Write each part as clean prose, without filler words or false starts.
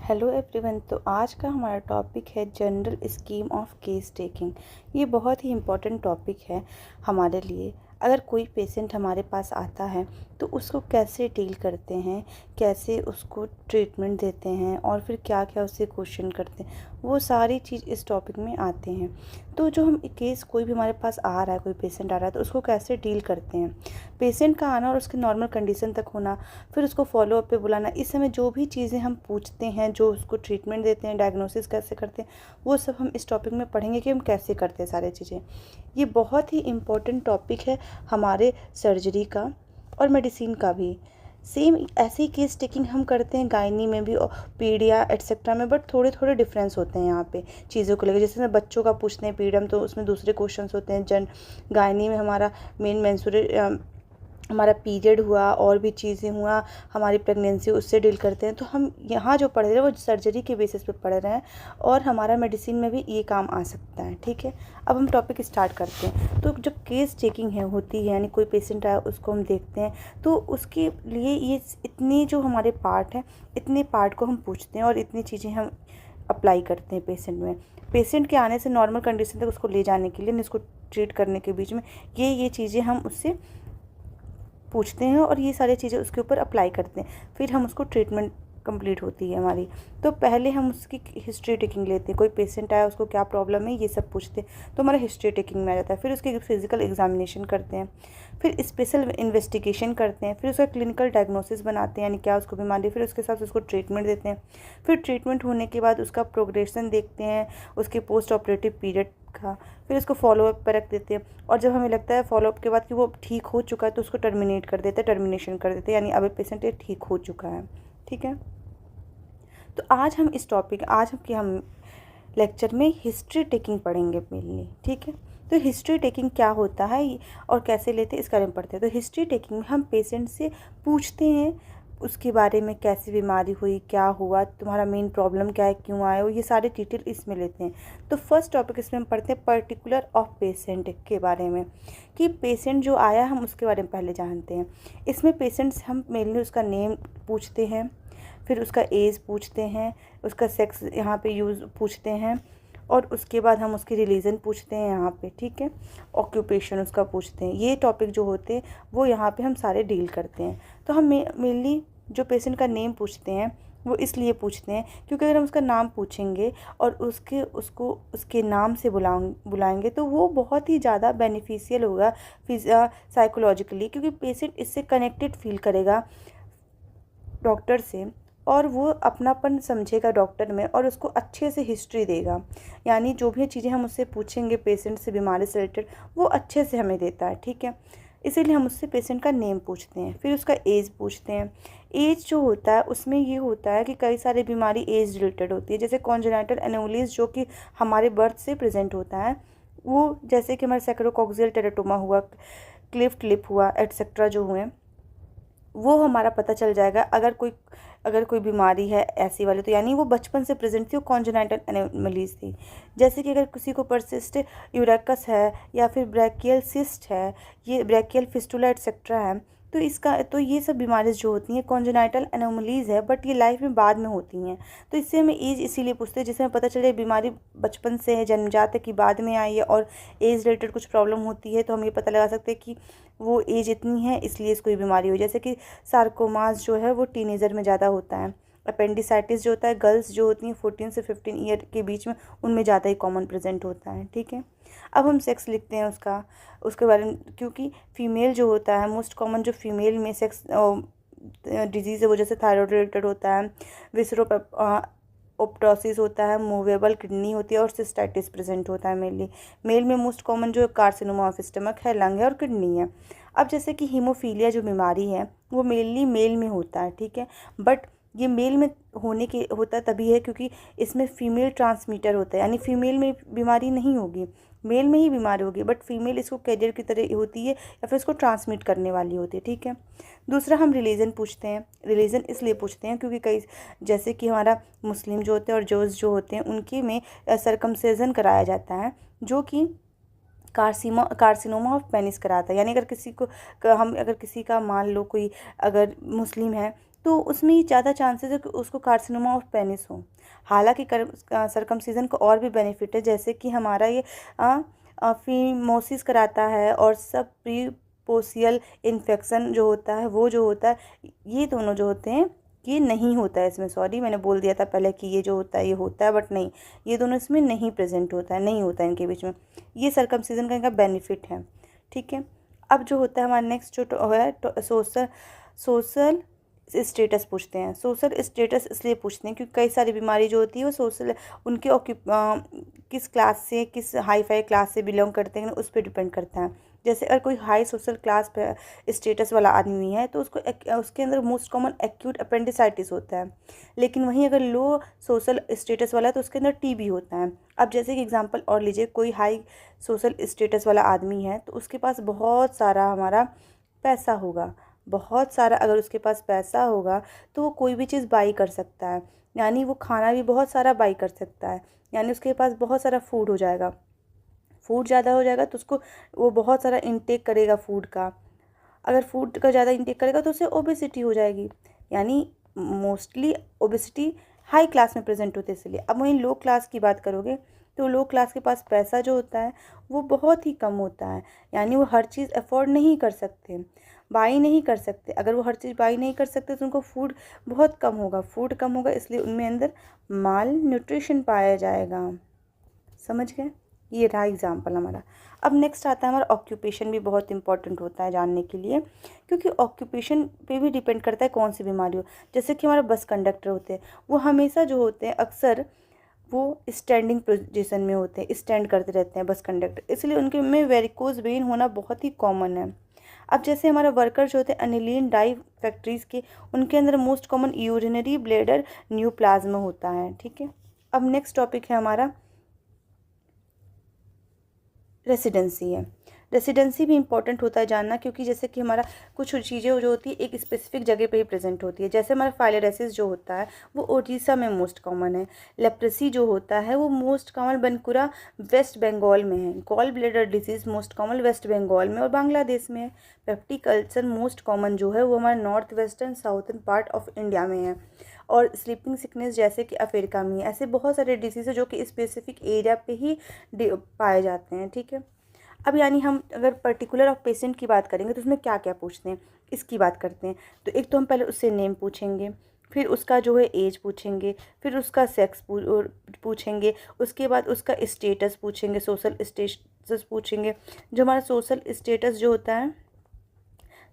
Hello everyone. तो आज का हमारा टॉपिक है general scheme of case taking. ये बहुत ही इम्पोर्टेंट टॉपिक है हमारे लिए। अगर कोई पेशेंट हमारे पास आता है तो उसको कैसे डील करते हैं, कैसे उसको ट्रीटमेंट देते हैं और फिर क्या क्या उससे क्वेश्चन करते हैं, वो सारी चीज़ इस टॉपिक में आते हैं। तो जो हम केस कोई भी हमारे पास आ रहा है, कोई पेशेंट आ रहा है, तो उसको कैसे डील करते हैं, पेशेंट का आना और उसके नॉर्मल कंडीशन तक होना, फिर उसको फॉलोअप पे बुलाना, इस समय जो भी चीज़ें हम पूछते हैं, जो उसको ट्रीटमेंट देते हैं, डायग्नोसिस कैसे करते हैं, वो सब हम इस टॉपिक में पढ़ेंगे कि हम कैसे करते हैं सारी चीज़ें। ये बहुत ही इम्पोर्टेंट टॉपिक है हमारे सर्जरी का और मेडिसिन का भी। सेम ऐसे ही केस टेकिंग हम करते हैं गायनी में भी और पीडिया एटसेट्रा में, बट थोड़े थोड़े डिफरेंस होते हैं यहाँ पे चीज़ों को लेकर। जैसे मैं बच्चों का पूछते हैं पीडियम, तो उसमें दूसरे क्वेश्चंस होते हैं। गायनी में हमारा मेन हमारा पीरियड हुआ और भी चीज़ें हुआ, हमारी प्रेगनेंसी, उससे डील करते हैं। तो हम यहाँ जो पढ़ रहे हैं वो सर्जरी के बेसिस पे पढ़ रहे हैं और हमारा मेडिसिन में भी ये काम आ सकता है। ठीक है, अब हम टॉपिक स्टार्ट करते हैं। तो जब केस चेकिंग होती है, यानी कोई पेशेंट आया उसको हम देखते हैं, तो उसके लिए ये इतनी जो हमारे पार्ट हैं, इतने पार्ट को हम पूछते हैं और इतनी चीज़ें हम अप्लाई करते हैं पेशेंट में। पेशेंट के आने से नॉर्मल कंडीशन तक उसको ले जाने के लिए, उसको ट्रीट करने के बीच में ये चीज़ें हम उससे पूछते हैं और ये सारी चीज़ें उसके ऊपर अप्लाई करते हैं। फिर हम उसको ट्रीटमेंट कंप्लीट होती है हमारी। तो पहले हम उसकी हिस्ट्री टेकिंग लेते हैं। कोई पेशेंट आया, उसको क्या प्रॉब्लम है, ये सब पूछते हैं, तो हमारा हिस्ट्री टेकिंग में आ जाता है। फिर उसकी फिजिकल एग्जामिनेशन करते हैं, फिर स्पेशल इन्वेस्टिगेशन करते हैं, फिर उसका क्लिनिकल डायग्नोसिस बनाते हैं, यानी क्या उसको बीमारी, फिर उसके साथ उसको ट्रीटमेंट देते हैं। फिर ट्रीटमेंट होने के बाद उसका प्रोग्रेशन देखते हैं, उसके पोस्ट ऑपरेटिव पीरियड का, फिर उसको फॉलोअप पर रख देते हैं। और जब हमें लगता है फॉलोअप के बाद कि वो ठीक हो चुका है, तो उसको टर्मिनेट कर देते हैं, टर्मिनेशन कर देते हैं, यानी अब पेशेंट ठीक हो चुका है। ठीक है, तो आज हम लेक्चर में हिस्ट्री टेकिंग पढ़ेंगे मेनली। ठीक है, तो हिस्ट्री टेकिंग क्या होता है और कैसे लेते हैं, इसके बारे में पढ़ते हैं। तो हिस्ट्री टेकिंग में हम पेशेंट से पूछते हैं उसके बारे में, कैसी बीमारी हुई, क्या हुआ, तुम्हारा मेन प्रॉब्लम क्या है, क्यों आए हो, ये सारे डिटेल इसमें लेते हैं। तो फर्स्ट टॉपिक इसमें हम पढ़ते हैं पर्टिकुलर ऑफ पेशेंट के बारे में, कि पेशेंट जो आया हम उसके बारे में पहले जानते हैं। इसमें पेशेंट से हम मेनली उसका नेम पूछते हैं, फिर उसका एज पूछते हैं, उसका सेक्स यहाँ पे यूज़ पूछते हैं, और उसके बाद हम उसकी रिलीजन पूछते हैं यहाँ पे। ठीक है, ऑक्यूपेशन उसका पूछते हैं। ये टॉपिक जो होते हैं वो यहाँ पे हम सारे डील करते हैं। तो हम मेनली जो पेशेंट का नेम पूछते हैं वो इसलिए पूछते हैं क्योंकि अगर हम उसका नाम पूछेंगे और उसको उसके नाम से बुलाएंगे तो वो बहुत ही ज़्यादा बेनिफिशियल होगा साइकोलॉजिकली, क्योंकि पेशेंट इससे कनेक्टेड फील करेगा डॉक्टर से, और वो अपनापन समझेगा डॉक्टर में और उसको अच्छे से हिस्ट्री देगा। यानी जो भी चीज़ें हम उससे पूछेंगे पेशेंट से बीमारी से रिलेटेड, वो अच्छे से हमें देता है। ठीक है, इसीलिए हम उससे पेशेंट का नेम पूछते हैं, फिर उसका एज पूछते हैं। एज जो होता है उसमें ये होता है कि कई सारी बीमारी एज रिलेटेड होती है, जैसे कॉन्जेनाइटल एनोमलीज जो कि हमारे बर्थ से प्रेजेंट होता है, वो जैसे कि हमारे सैकरोकॉक्सियल टेराटोमा हुआ, क्लिफ्ट लिप हुआ, एटसेट्रा जो हुए, वो हमारा पता चल जाएगा। अगर कोई बीमारी है ऐसी वाली, तो यानी वो बचपन से प्रेजेंट थी, वो कॉन्जेनाइटल एनोमलीज थी। जैसे कि अगर किसी को परसिस्ट यूरेकस है या फिर ब्रैकियल सिस्ट है, ये ब्रैकियल फिस्टुला एटसेट्रा है, तो ये सब बीमारी जो होती हैं कॉन्जेनाइटल एनोमलीज है, बट ये लाइफ में बाद में होती हैं। तो इससे हमें एज इसीलिए पूछते हैं, जिससे हमें पता चले बीमारी बचपन से है, जन्मजात है कि बाद में आई है, और एज रिलेटेड कुछ प्रॉब्लम होती है तो हम ये पता लगा सकते हैं कि वो एज इतनी है इसलिए इसको ये बीमारी हुई। जैसे कि सार्कोमास जो है वो टीनेजर में ज़्यादा होता है। अपेंडिसाइटिस जो होता है गर्ल्स जो होती हैं 14 से 15 ईयर के बीच में, उनमें ज़्यादा ही कॉमन प्रेजेंट होता है। ठीक है, अब हम सेक्स लिखते हैं उसके बारे में, क्योंकि फीमेल जो होता है मोस्ट कॉमन जो फीमेल में सेक्स डिजीज़ है वो जैसे थायराइड रिलेटेड होता है, ओप्टोसिस होता है, मूवेबल किडनी होती है, और सिस्टाइटिस प्रेजेंट होता है मेनली। मेल में मोस्ट कॉमन जो कार्सिनोमा ऑफ स्टमक है, लंग है और किडनी है। अब जैसे कि हीमोफीलिया जो बीमारी है वो मेनली मेल में होता है। ठीक है, बट ये मेल में होता तभी है क्योंकि इसमें फीमेल ट्रांसमीटर होता है, यानी फीमेल में बीमारी नहीं होगी, मेल में ही बीमारी होगी, बट फीमेल इसको कैरियर की तरह होती है या फिर इसको ट्रांसमिट करने वाली होती है। ठीक है, दूसरा हम रिलीजन पूछते हैं। रिलीजन इसलिए पूछते हैं क्योंकि कई, जैसे कि हमारा मुस्लिम जो होते हैं और जोस जो होते हैं, उनके में सरकमसेजन कराया जाता है, जो कि कार्सिनोमा ऑफ पेनिस कराता है। यानी अगर किसी का मान लो कोई अगर मुस्लिम है तो उसमें ये ज़्यादा चांसेस है कि उसको कार्सिनोमा ऑफ पेनिस हो। हालांकि सर्कमसिजन का और भी बेनिफिट है, जैसे कि हमारा ये फीमोसिस कराता है, और सब प्रीपोसियल इन्फेक्शन जो होता है वो जो होता है, ये दोनों जो होते हैं ये नहीं होता है इसमें। सॉरी, मैंने बोल दिया था पहले कि ये जो होता है ये होता है, बट नहीं, ये दोनों इसमें नहीं प्रेजेंट होता है, नहीं होता है इनके बीच में। ये सर्कमसिजन का इनका बेनिफिट है, ठीक है। अब जो होता है हमारा नेक्स्ट जो है सोशल स्टेटस पूछते हैं। सोशल स्टेटस इसलिए पूछते हैं क्योंकि कई सारी बीमारी जो होती है वो सोशल, उनके किस क्लास से, किस हाई फाई क्लास से बिलोंग करते हैं उस पर डिपेंड करता है। जैसे अगर कोई हाई सोशल क्लास पे स्टेटस वाला आदमी है तो उसको उसके अंदर मोस्ट कॉमन एक्यूट अपेंडिसाइटिस होता है। लेकिन वहीं अगर लो सोशल स्टेटस वाला है तो उसके अंदर टीबी होता है। अब जैसे कि एग्जांपल और लीजिए, कोई हाई सोशल स्टेटस वाला आदमी है तो उसके पास बहुत सारा हमारा पैसा होगा, बहुत सारा। अगर उसके पास पैसा होगा तो वो कोई भी चीज़ बाई कर सकता है, यानी वो खाना भी बहुत सारा बाई कर सकता है, यानी उसके पास बहुत सारा फूड हो जाएगा। फूड ज़्यादा हो जाएगा तो उसको वो बहुत सारा इंटेक करेगा फूड का। अगर फूड का ज़्यादा इंटेक करेगा तो उससे ओबेसिटी हो जाएगी, यानी मोस्टली ओबेसिटी हाई क्लास में प्रेजेंट होते हैं इसलिए। अब वहीं लो क्लास की बात करोगे तो लो क्लास के पास पैसा जो होता है वो बहुत ही कम होता है, यानी वो हर चीज़ अफोर्ड नहीं कर सकते, बाई नहीं कर सकते। अगर वो हर चीज़ बाई नहीं कर सकते तो उनको फूड बहुत कम होगा, फूड कम होगा इसलिए उनमें अंदर माल न्यूट्रिशन पाया जाएगा। समझ गए? ये रहा एग्जाम्पल हमारा। अब नेक्स्ट आता है हमारा ऑक्यूपेशन, भी बहुत इंपॉर्टेंट होता है जानने के लिए, क्योंकि ऑक्यूपेशन पे भी डिपेंड करता है कौन सी बीमारी हो। जैसे कि हमारा बस कंडक्टर होते हैं, वो हमेशा जो होते हैं अक्सर वो स्टैंडिंग पोजीशन में होते हैं, स्टैंड करते रहते हैं बस कंडक्टर, इसलिए उनके में वेरिकोज वेन होना बहुत ही कॉमन है। अब जैसे हमारा वर्कर जो होते हैं अनिलीन डाई फैक्ट्रीज़ के, उनके अंदर मोस्ट कॉमन यूरिनरी ब्लैडर न्यूप्लाज्मा होता है, ठीक है। अब नेक्स्ट टॉपिक है हमारा रेसिडेंसी है। रेसिडेंसी भी इंपॉर्टेंट होता है जानना, क्योंकि जैसे कि हमारा कुछ चीज़ें जो होती है एक स्पेसिफिक जगह पे ही प्रेजेंट होती है। जैसे हमारा फाइलेरियासिस जो होता है वो ओडिशा में मोस्ट कॉमन है। लेप्रेसी जो होता है वो मोस्ट कॉमन बनकुरा वेस्ट बंगाल में है। Gall bladder disease most common West Bengal में और बांग्लादेश में है। पेप्टिक अल्सर मोस्ट कॉमन जो है वो हमारे north western southern part of India में है। और स्लीपिंग सिकनेस जैसे कि अफ्रीका में, ऐसे बहुत सारे डिजीज़ है जो कि स्पेसिफिक एरिया पे ही पाए जाते हैं, ठीक है। अब यानी हम अगर पर्टिकुलर ऑफ पेशेंट की बात करेंगे तो उसमें क्या क्या पूछते हैं, इसकी बात करते हैं। तो एक तो हम पहले उससे नेम पूछेंगे, फिर उसका जो है एज पूछेंगे, फिर उसका सेक्स पूछेंगे, उसके बाद उसका स्टेटस पूछेंगे, सोशल स्टेटस पूछेंगे। जो हमारा सोशल स्टेटस जो होता है,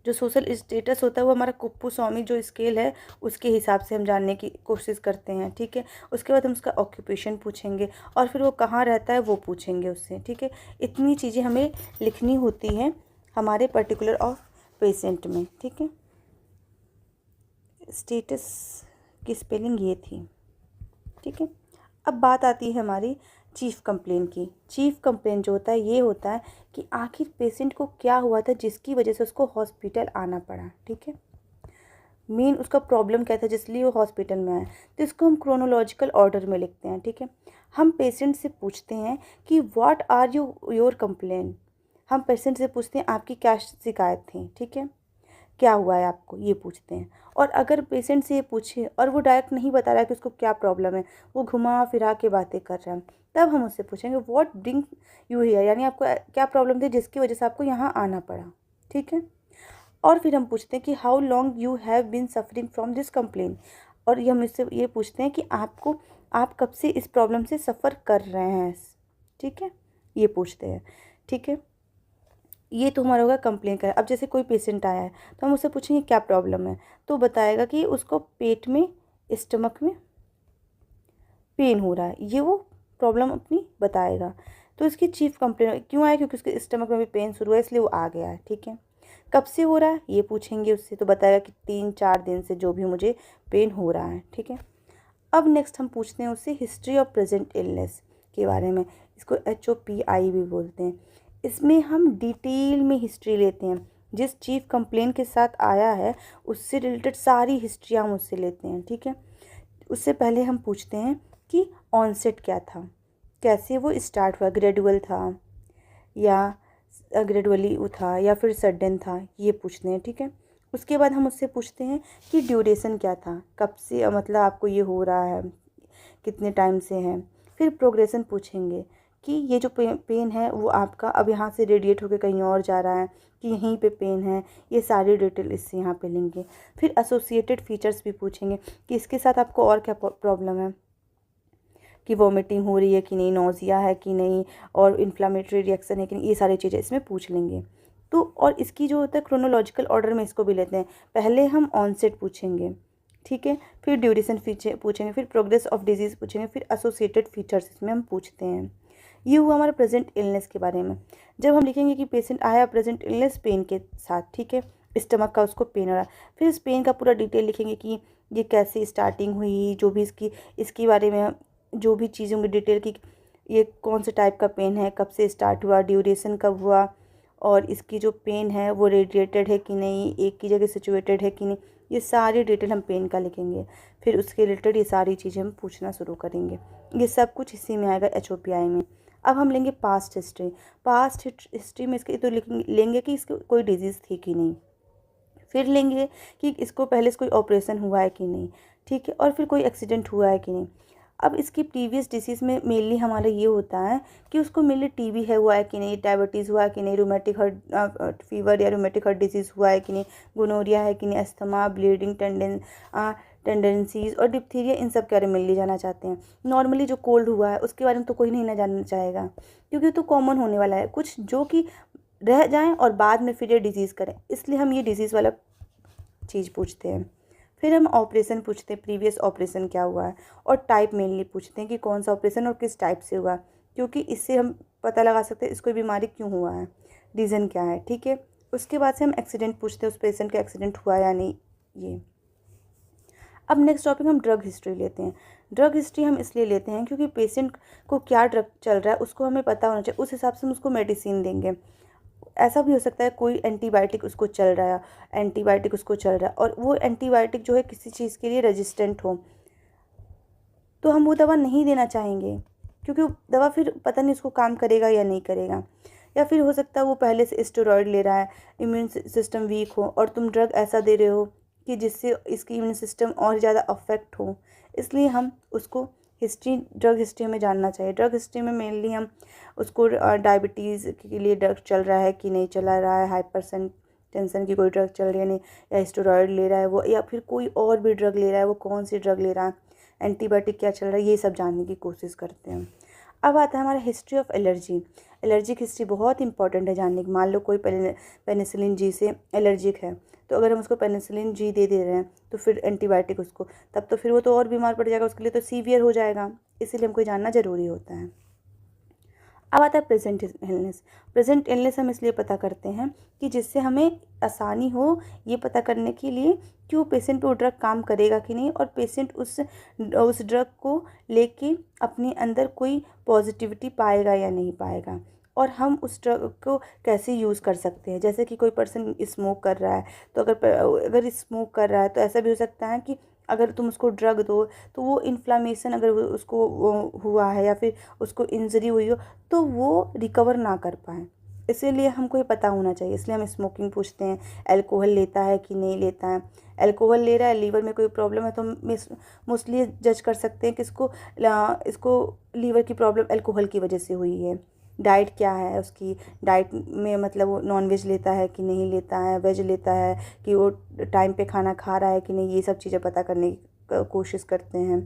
जो सोशल स्टेटस होता है वो हमारा कुप्पू-स्वामी जो स्केल है उसके हिसाब से हम जानने की कोशिश करते हैं, ठीक है। उसके बाद हम उसका ऑक्यूपेशन पूछेंगे और फिर वो कहाँ रहता है वो पूछेंगे उससे, ठीक है। इतनी चीज़ें हमें लिखनी होती हैं हमारे पर्टिकुलर ऑफ पेशेंट में, ठीक है। स्टेटस की स्पेलिंग ये थी, ठीक है। अब बात आती है हमारी चीफ कंप्लेन की। चीफ कंप्लेन जो होता है ये होता है कि आखिर पेशेंट को क्या हुआ था जिसकी वजह से उसको हॉस्पिटल आना पड़ा, ठीक है। मेन उसका प्रॉब्लम क्या था जिसलिए वो हॉस्पिटल में आया, तो इसको हम क्रोनोलॉजिकल ऑर्डर में लिखते हैं, ठीक है। हम पेशेंट से पूछते हैं कि व्हाट आर योर कंप्लेन। हम पेशेंट से पूछते हैं आपकी क्या शिकायत थी, ठीक है, क्या हुआ है आपको, ये पूछते हैं। और अगर पेशेंट से ये पूछे और वो डायरेक्ट नहीं बता रहा है कि उसको क्या प्रॉब्लम है, वो घुमा फिरा के बातें कर रहा है, तब हम उससे पूछेंगे व्हाट ब्रिंग यू हियर, यानी आपको क्या प्रॉब्लम थी जिसकी वजह से आपको यहाँ आना पड़ा, ठीक है। और फिर हम पूछते हैं कि how long you have been suffering from this complain, और ये हम इससे ये पूछते हैं कि आप कब से इस प्रॉब्लम से सफ़र कर रहे हैं, ठीक है, ये पूछते हैं, ठीक है। ये तो हमारा होगा कंप्लेन का। अब जैसे कोई पेशेंट आया है तो हम उससे पूछेंगे क्या प्रॉब्लम है, तो बताएगा कि उसको पेट में, स्टमक में पेन हो रहा है, ये वो प्रॉब्लम अपनी बताएगा। तो इसकी चीफ कंप्लेन क्यों आया, क्योंकि उसके स्टमक में भी पेन शुरू है इसलिए वो आ गया है, ठीक है। कब से हो रहा है ये पूछेंगे उससे, तो बताएगा कि 3-4 दिन से जो भी मुझे पेन हो रहा है, ठीक है। अब नेक्स्ट हम पूछते हैं उससे हिस्ट्री ऑफ प्रेजेंट इलनेस के बारे में। इसको HOPI भी बोलते हैं। इसमें हम डिटेल में हिस्ट्री लेते हैं, जिस चीफ कंप्लेन के साथ आया है उससे रिलेटेड सारी हिस्ट्री हम उससे लेते हैं, ठीक है। उससे पहले हम पूछते हैं कि ऑनसेट क्या था, कैसे वो स्टार्ट हुआ, ग्रेजुअल था या ग्रेजुअली था या फिर सडन था, ये पूछते हैं, ठीक है। उसके बाद हम उससे पूछते हैं कि ड्यूरेशन क्या था, कब से मतलब आपको ये हो रहा है, कितने टाइम से है। फिर प्रोग्रेशन पूछेंगे कि ये जो पेन है वो आपका अब यहाँ से रेडिएट होकर कहीं और जा रहा है कि यहीं पे पेन है, ये सारी डिटेल इससे यहाँ पे लेंगे। फिर एसोसिएटेड फीचर्स भी पूछेंगे कि इसके साथ आपको और क्या प्रॉब्लम है, कि वॉमिटिंग हो रही है कि नहीं, नोज़िया है कि नहीं, और इन्फ्लामेटरी रिएक्शन है कि नहीं, ये सारी चीज़ें इसमें पूछ लेंगे। तो और इसकी जो होता है क्रोनोलॉजिकल ऑर्डर में इसको भी लेते हैं। पहले हम ऑनसेट पूछेंगे, ठीक है, फिर ड्यूरेशन फीचर पूछेंगे, फिर प्रोग्रेस ऑफ डिजीज़ पूछेंगे, फिर एसोसिएटेड फीचर्स इसमें हम पूछते हैं। ये हुआ हमारा प्रेजेंट इलनेस के बारे में। जब हम लिखेंगे कि पेशेंट आया प्रेजेंट इलनेस पेन के साथ, ठीक है, स्टमक का उसको पेन हो रहा है, फिर इस पेन का पूरा डिटेल लिखेंगे कि ये कैसे स्टार्टिंग हुई, जो भी इसकी बारे में जो भी चीज़ होंगी डिटेल की, ये कौन से टाइप का पेन है, कब से स्टार्ट हुआ, ड्यूरेशन कब हुआ, और इसकी जो पेन है वो रेडिएटेड है कि नहीं, एक की जगह सिचुएटेड है कि नहीं, ये सारी डिटेल हम पेन का लिखेंगे। फिर उसके रिलेटेड ये सारी चीज़ें हम पूछना शुरू करेंगे। ये सब कुछ इसी में आएगा HOPI में। अब हम लेंगे पास्ट हिस्ट्री। पास्ट हिस्ट्री में इसके तो लेंगे कि इसको कोई डिजीज़ थी कि नहीं, फिर लेंगे कि इसको पहले से कोई ऑपरेशन हुआ है कि नहीं, ठीक है, और फिर कोई एक्सीडेंट हुआ है कि नहीं। अब इसकी प्रीवियस डिसीज़ में मेनली हमारा ये होता है कि उसको मेनली TB है हुआ है कि नहीं, डायबिटीज़ हुआ है कि नहीं, रूमेटिक हार्ट फीवर या रूमेटिक हार्ट डिजीज़ हुआ है कि नहीं, गोनोरिया है कि नहीं, अस्थमा, ब्लीडिंग टेंडेंसीज और डिप्थीरिया, इन सब के बारे में मेनली जानना चाहते हैं। नॉर्मली जो कोल्ड हुआ है उसके बारे में तो कोई नहीं ना जानना चाहेगा, क्योंकि तो कॉमन होने वाला है, कुछ जो कि रह जाएं और बाद में फिर ये डिजीज़ करें, इसलिए हम ये डिजीज़ वाला चीज़ पूछते हैं। फिर हम ऑपरेशन पूछते हैं, प्रीवियस ऑपरेशन क्या हुआ है, और टाइप मेनली पूछते हैं कि कौन सा ऑपरेशन और किस टाइप से हुआ, क्योंकि इससे हम पता लगा सकते हैं इसको बीमारी क्यों हुआ है, रीज़न क्या है, ठीक है। उसके बाद से हम एक्सीडेंट पूछते हैं, उस पेशेंट का एक्सीडेंट हुआ या नहीं, ये। अब नेक्स्ट टॉपिक हम ड्रग हिस्ट्री लेते हैं। ड्रग हिस्ट्री हम इसलिए लेते हैं क्योंकि पेशेंट को क्या ड्रग चल रहा है उसको हमें पता होना चाहिए, उस हिसाब से हम उसको मेडिसिन देंगे। ऐसा भी हो सकता है कोई एंटीबायोटिक उसको चल रहा है, एंटीबायोटिक उसको चल रहा है और वो एंटीबायोटिक जो है किसी चीज़ के लिए रेजिस्टेंट हो, तो हम वो दवा नहीं देना चाहेंगे, क्योंकि वो दवा फिर पता नहीं उसको काम करेगा या नहीं करेगा। या फिर हो सकता है वो पहले से स्टेरॉयड ले रहा है, इम्यून सिस्टम वीक हो, और तुम ड्रग ऐसा दे रहे हो कि जिससे इसकी इम्यून सिस्टम और ज़्यादा अफेक्ट हो, इसलिए हम उसको ड्रग हिस्ट्री में जानना चाहिए। ड्रग हिस्ट्री में मेनली हम उसको डायबिटीज़ के लिए ड्रग चल रहा है कि नहीं चला रहा है, टेंशन की कोई ड्रग चल रही है नहीं, या स्टेरॉयड ले रहा है वो, या फिर कोई और भी ड्रग ले रहा है, वो कौन सी ड्रग ले रहा है, एंटीबायोटिक क्या चल रहा है, ये सब जानने की कोशिश करते हैं। अब आता है हमारा history of allergy. Allergic history बहुत इंपॉर्टेंट है जानने की। मान लो कोई पेनिसिलिन जी से एलर्जिक है, तो अगर हम उसको पेनिसिलिन जी दे रहे हैं तो फिर एंटीबायोटिक उसको, तब तो फिर वो तो और बीमार पड़ जाएगा, उसके लिए तो सीवियर हो जाएगा, इसीलिए हमको जानना ज़रूरी होता है। अब आता है प्रेजेंट इलनेस। प्रेजेंट इलनेस हम इसलिए पता करते हैं कि जिससे हमें आसानी हो ये पता करने के लिए कि वो पेशेंट पे वो ड्रग काम करेगा कि नहीं, और पेशेंट उस ड्रग को लेके अपने अंदर कोई पॉजिटिविटी पाएगा या नहीं पाएगा, और हम उस ड्रग को कैसे यूज़ कर सकते हैं। जैसे कि कोई पर्सन स्मोक कर रहा है, तो अगर स्मोक कर रहा है तो ऐसा भी हो सकता है कि अगर तुम उसको ड्रग दो तो वो इन्फ्लामेशन अगर उसको हुआ है या फिर उसको इंजरी हुई हो तो वो रिकवर ना कर पाए, इसीलिए हमको ये पता होना चाहिए। इसलिए हम स्मोकिंग पूछते हैं, अल्कोहल लेता है कि नहीं लेता है। अल्कोहल ले रहा है, लीवर में कोई प्रॉब्लम है तो हम मोस्टली जज कर सकते हैं कि इसको लीवर की प्रॉब्लम अल्कोहल की वजह से हुई है। डाइट क्या है उसकी, डाइट में मतलब वो नॉन वेज लेता है कि नहीं लेता है, वेज लेता है कि वो टाइम पे खाना खा रहा है कि नहीं, ये सब चीज़ें पता करने की कोशिश करते हैं।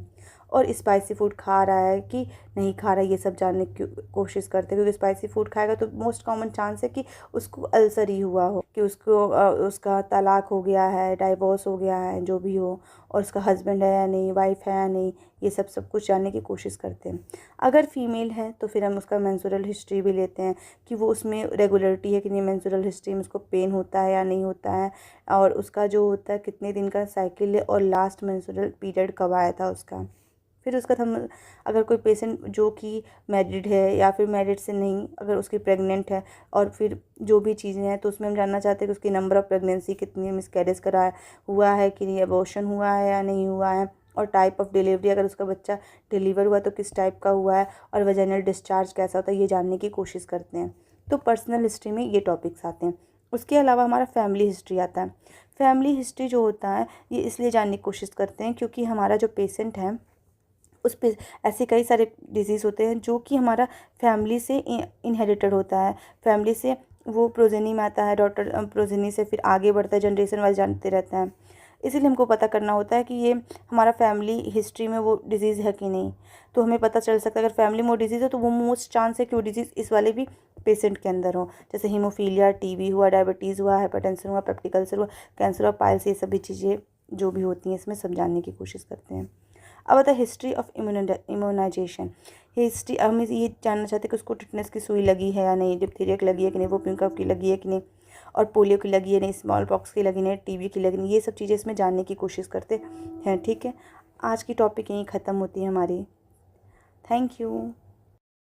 और स्पाइसी फूड खा रहा है कि नहीं खा रहा है, ये सब जानने की कोशिश करते हैं, क्योंकि स्पाइसी फूड खाएगा तो मोस्ट कॉमन चांस है कि उसको अल्सर ही हुआ हो, कि उसका तलाक हो गया है, डाइवोर्स हो गया है, जो भी हो, और उसका हस्बैंड है या नहीं, वाइफ है या नहीं, ये सब कुछ जानने की कोशिश करते हैं। अगर फीमेल है तो फिर हम उसका मेंस्ट्रुअल हिस्ट्री भी लेते हैं कि वो उसमें रेगुलरिटी है कि नहीं, मेंस्ट्रुअल हिस्ट्री में उसको पेन होता है या नहीं होता है, और उसका जो होता है कितने दिन का साइकिल है, और लास्ट मेंस्ट्रुअल पीरियड कब आया था उसका। फिर उसका हम अगर कोई पेशेंट जो कि मैरिड है या फिर मैरिड से नहीं, अगर उसकी प्रेग्नेंट है और फिर जो भी चीज़ें हैं, तो उसमें हम जानना चाहते हैं कि उसकी नंबर ऑफ़ प्रेगनेंसी कितनी है, मिसकैरेज करा हुआ है कि नहीं, अबॉर्शन हुआ है या नहीं हुआ है, और टाइप ऑफ डिलीवरी, अगर उसका बच्चा डिलीवर हुआ तो किस टाइप का हुआ है, और वजाइनल डिस्चार्ज कैसा होता है, ये जानने की कोशिश करते हैं। तो पर्सनल हिस्ट्री में ये टॉपिक्स आते हैं। उसके अलावा हमारा फैमिली हिस्ट्री आता है। फैमिली हिस्ट्री जो होता है ये इसलिए जानने की कोशिश करते हैं क्योंकि हमारा जो पेशेंट है उस पे ऐसे कई सारे डिजीज़ होते हैं जो कि हमारा फैमिली से इनहेरिटेड होता है, फैमिली से वो प्रोजेनी में आता है, डॉटर प्रोजेनी से फिर आगे बढ़ता है, जनरेशन वाइज जानते रहते हैं। इसीलिए हमको पता करना होता है कि ये हमारा फैमिली हिस्ट्री में वो डिज़ीज़ है कि नहीं। तो हमें पता चल सकता है अगर फैमिली में वो डिज़ीज़ है तो वो मोस्ट चांस है कि वो डिज़ीज़ इस वाले भी पेशेंट के अंदर हो, जैसे हीमोफीलिया, टीबी हुआ, डायबिटीज़ हुआ, हाइपरटेंशन हुआ, पेप्टिक अल्सर हुआ, कैंसर और पाइल्स, ये सभी चीज़ें जो भी होती हैं इसमें सब जानने की कोशिश करते हैं। अब आता है हिस्ट्री ऑफ इम्यूनाइजेशन। हिस्ट्री हम ये जानना चाहते हैं कि उसको टिटनेस की सुई लगी है या नहीं, डिप्थीरिया की लगी है कि नहीं, वुपिंग कफ की लगी है कि नहीं, और पोलियो की लगी है नहीं, स्मॉल पॉक्स की लगी नहीं, टीबी की लगी नहीं, ये सब चीज़ें इसमें जानने की कोशिश करते हैं। ठीक है, आज की टॉपिक यहीं ख़त्म होती है हमारी। Thank you.